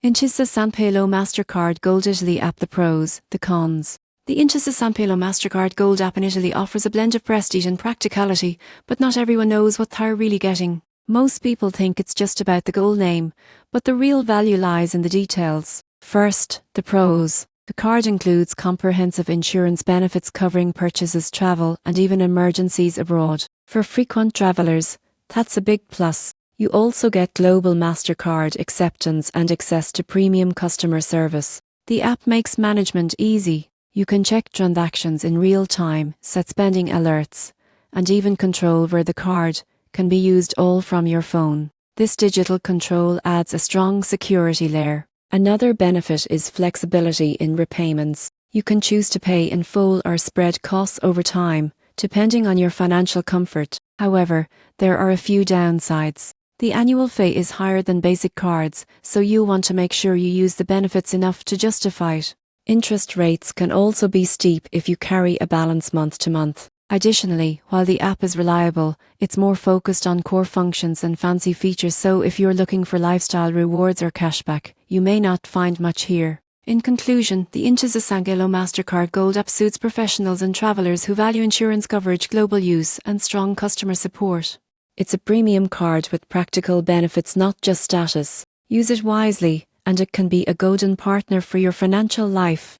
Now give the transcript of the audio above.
Intesa Sanpaolo Mastercard Gold Italy app. The pros, the cons. The Intesa Sanpaolo Mastercard Gold app in Italy offers a blend of prestige and practicality, but not everyone knows what they're really getting. Most people think it's just about the gold name, but the real value lies in the details. First, the pros. The card includes comprehensive insurance benefits covering purchases, travel, and even emergencies abroad. For frequent travelers, that's a big plus. You also get global Mastercard acceptance and access to premium customer service. The app makes management easy. You can check transactions in real time, set spending alerts, and even control where the card can be used, all from your phone. This digital control adds a strong security layer. Another benefit is flexibility in repayments. You can choose to pay in full or spread costs over time, depending on your financial comfort. However, there are a few downsides. The annual fee is higher than basic cards, so you'll want to make sure you use the benefits enough to justify it. Interest rates can also be steep if you carry a balance month to month. Additionally, while the app is reliable, it's more focused on core functions and fancy features, so if you're looking for lifestyle rewards or cashback, you may not find much here. In conclusion, the Intesa Sanpaolo Mastercard Gold app suits professionals and travelers who value insurance coverage, global use, and strong customer support. It's a premium card with practical benefits, not just status. Use it wisely, and it can be a golden partner for your financial life.